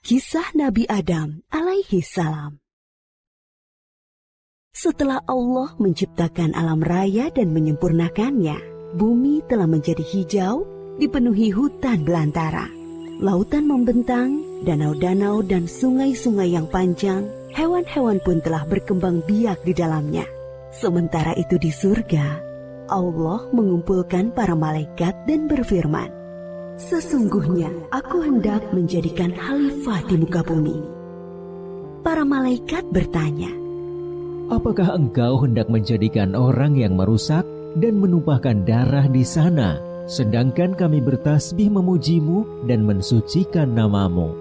Kisah Nabi Adam alaihi salam. Setelah Allah menciptakan alam raya dan menyempurnakannya, bumi telah menjadi hijau, dipenuhi hutan belantara. Lautan membentang, danau-danau dan sungai-sungai yang panjang, hewan-hewan pun telah berkembang biak di dalamnya. Sementara itu di surga, Allah mengumpulkan para malaikat dan berfirman, "Sesungguhnya aku hendak menjadikan khalifah di muka bumi." Para malaikat bertanya, "Apakah engkau hendak menjadikan orang yang merusak dan menumpahkan darah di sana, sedangkan kami bertasbih memujimu dan mensucikan namamu?"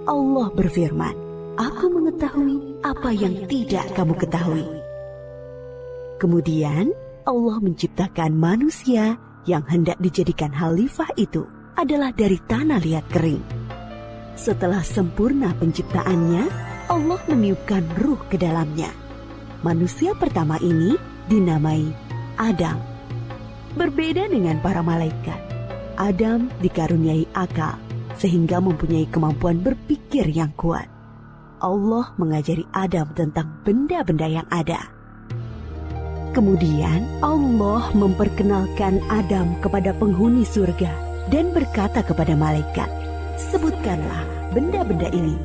Allah berfirman, "Aku mengetahui apa yang tidak kamu ketahui." Kemudian Allah menciptakan manusia yang hendak dijadikan khalifah itu adalah dari tanah liat kering. Setelah sempurna penciptaannya, Allah meniupkan ruh ke dalamnya. Manusia pertama ini dinamai Adam. Berbeda dengan para malaikat, Adam dikaruniai akal sehingga mempunyai kemampuan berpikir yang kuat. Allah mengajari Adam tentang benda-benda yang ada. Kemudian Allah memperkenalkan Adam kepada penghuni surga dan berkata kepada malaikat, "Sebutkanlah benda-benda ini."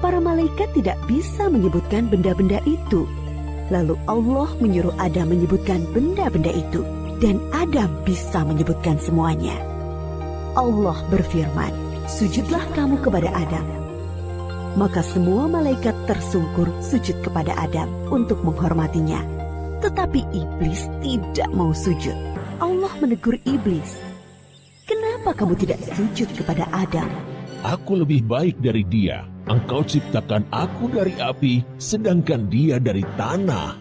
Para malaikat tidak bisa menyebutkan benda-benda itu. Lalu Allah menyuruh Adam menyebutkan benda-benda itu, dan Adam bisa menyebutkan semuanya. Allah berfirman, "Sujudlah kamu kepada Adam." Maka semua malaikat tersungkur sujud kepada Adam untuk menghormatinya. Tetapi iblis tidak mau sujud. Allah menegur iblis, "Kenapa kamu tidak sujud kepada Adam?" "Aku lebih baik dari dia. Engkau ciptakan aku dari api, sedangkan dia dari tanah."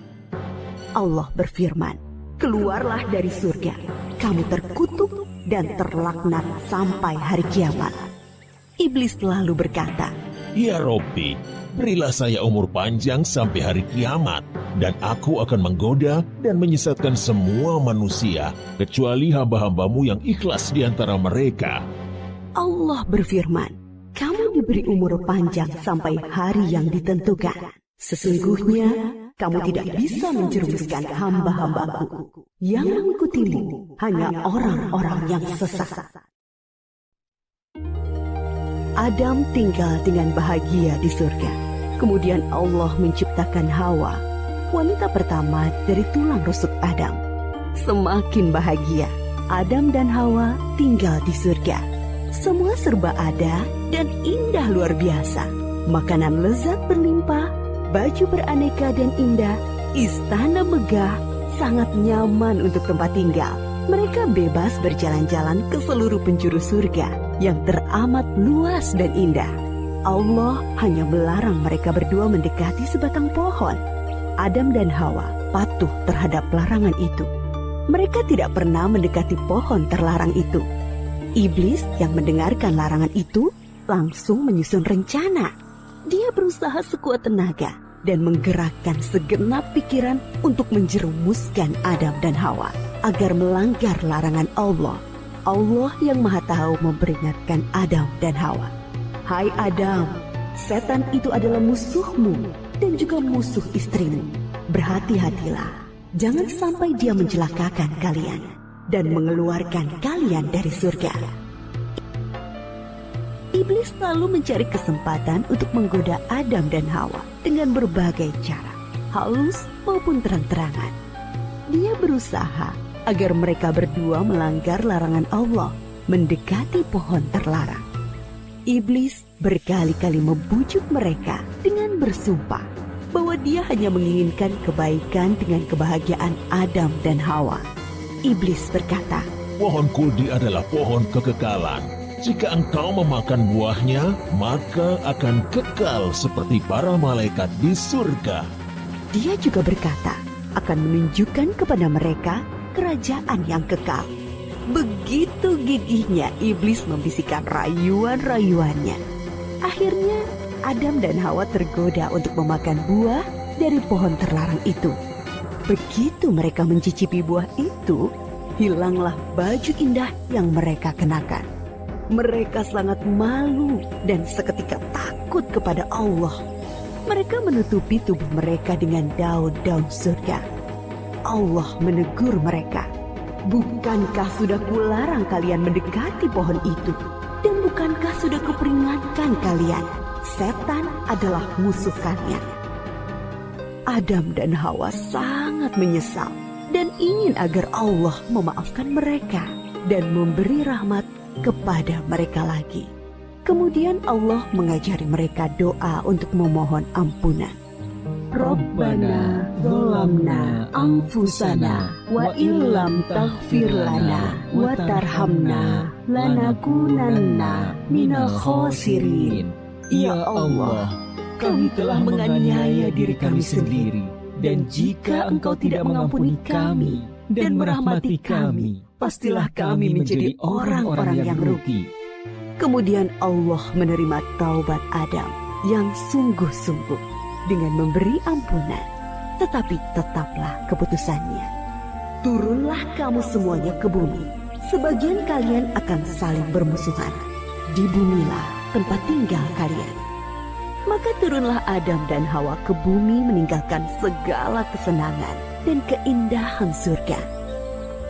Allah berfirman, "Keluarlah dari surga. Kamu terkutuk dan terlaknat sampai hari kiamat." Iblis lalu berkata, "Ya Robbi, berilah saya umur panjang sampai hari kiamat, dan aku akan menggoda dan menyesatkan semua manusia, kecuali hamba-hambamu yang ikhlas di antara mereka." Allah berfirman, "Kamu diberi umur panjang sampai hari yang ditentukan. Sesungguhnya kamu tidak bisa menjerumuskan hamba-hambaku. Yang mengikutimu hanya orang-orang yang sesat." Adam tinggal dengan bahagia di surga. Kemudian Allah menciptakan Hawa, wanita pertama dari tulang rusuk Adam. Semakin bahagia, Adam dan Hawa tinggal di surga. Semua serba ada dan indah luar biasa. Makanan lezat berlimpah, baju beraneka dan indah, istana megah, sangat nyaman untuk tempat tinggal. Mereka bebas berjalan-jalan ke seluruh penjuru surga yang teramat luas dan indah. Allah hanya melarang mereka berdua mendekati sebatang pohon. Adam dan Hawa patuh terhadap larangan itu. Mereka tidak pernah mendekati pohon terlarang itu. Iblis yang mendengarkan larangan itu langsung menyusun rencana. Dia berusaha sekuat tenaga dan menggerakkan segenap pikiran untuk menjerumuskan Adam dan Hawa agar melanggar larangan Allah. Allah yang Maha Tahu memperingatkan Adam dan Hawa, "Hai Adam, setan itu adalah musuhmu dan juga musuh istrimu. Berhati-hatilah, jangan sampai dia mencelakakan kalian dan mengeluarkan kalian dari surga." Iblis lalu mencari kesempatan untuk menggoda Adam dan Hawa dengan berbagai cara, halus maupun terang-terangan. Dia berusaha agar mereka berdua melanggar larangan Allah, mendekati pohon terlarang. Iblis berkali-kali membujuk mereka dengan bersumpah bahwa dia hanya menginginkan kebaikan dengan kebahagiaan Adam dan Hawa. Iblis berkata, "Pohon kuldi adalah pohon kekekalan. Jika engkau memakan buahnya, maka akan kekal seperti para malaikat di surga." Dia juga berkata akan menunjukkan kepada mereka kerajaan yang kekal. Begitu gigihnya iblis membisikkan rayuan-rayuannya. Akhirnya Adam dan Hawa tergoda untuk memakan buah dari pohon terlarang itu. Begitu mereka mencicipi buah itu, hilanglah baju indah yang mereka kenakan. Mereka sangat malu dan seketika takut kepada Allah. Mereka menutupi tubuh mereka dengan daun-daun surga. Allah menegur mereka, "Bukankah sudah kularang kalian mendekati pohon itu? Dan bukankah sudah kuperingatkan kalian, setan adalah musuh kalian?" Adam dan Hawa sangat menyesal dan ingin agar Allah memaafkan mereka dan memberi rahmat kepada mereka lagi. Kemudian Allah mengajari mereka doa untuk memohon ampunan. Rabbana dzalamna anfusana wa illam taghfir lana wa tarhamna lanakunanna minal khasirin. Ya Allah, kami telah menganiaya diri kami sendiri, dan jika Engkau tidak mengampuni kami dan merahmati kami, pastilah kami menjadi orang-orang yang rugi. Kemudian Allah menerima taubat Adam yang sungguh-sungguh dengan memberi ampunan, tetapi tetaplah keputusannya. Turunlah kamu semuanya ke bumi, sebagian kalian akan saling bermusuhan. Di bumilah tempat tinggal kalian. Maka turunlah Adam dan Hawa ke bumi meninggalkan segala kesenangan dan keindahan surga.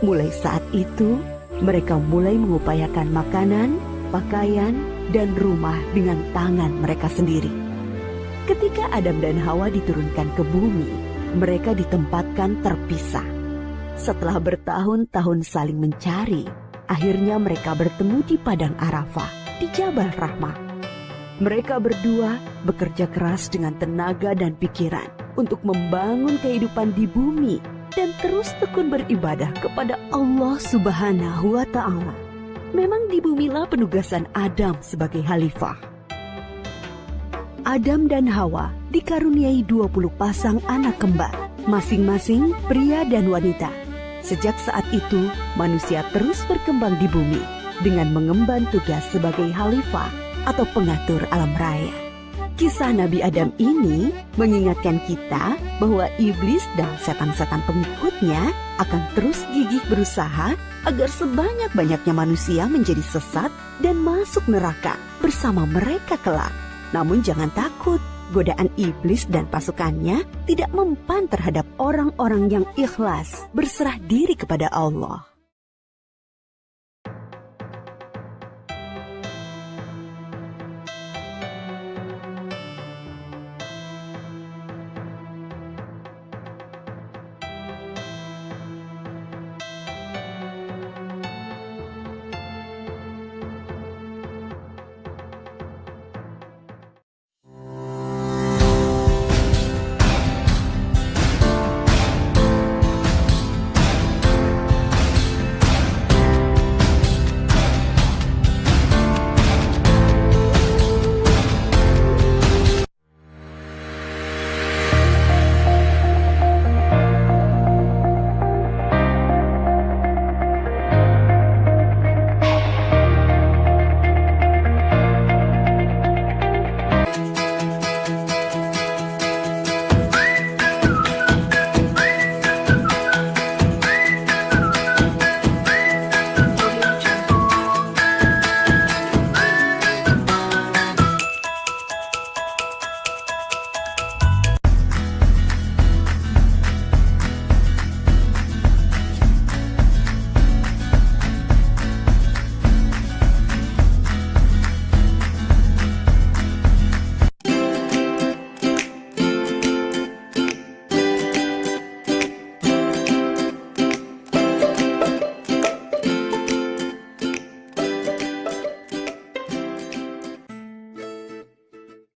Mulai saat itu, mereka mulai mengupayakan makanan, pakaian, dan rumah dengan tangan mereka sendiri. Ketika Adam dan Hawa diturunkan ke bumi, mereka ditempatkan terpisah. Setelah bertahun-tahun saling mencari, akhirnya mereka bertemu di Padang Arafah, di Jabal Rahmah. Mereka berdua bekerja keras dengan tenaga dan pikiran untuk membangun kehidupan di bumi dan terus tekun beribadah kepada Allah Subhanahu wa Ta'ala. Memang di bumilah penugasan Adam sebagai khalifah. Adam dan Hawa dikaruniai 20 pasang anak kembar, masing-masing pria dan wanita. Sejak saat itu, manusia terus berkembang di bumi dengan mengemban tugas sebagai khalifah atau pengatur alam raya. Kisah Nabi Adam ini mengingatkan kita bahwa iblis dan setan-setan pengikutnya akan terus gigih berusaha agar sebanyak-banyaknya manusia menjadi sesat dan masuk neraka bersama mereka kelak. Namun jangan takut, godaan iblis dan pasukannya tidak mempan terhadap orang-orang yang ikhlas berserah diri kepada Allah.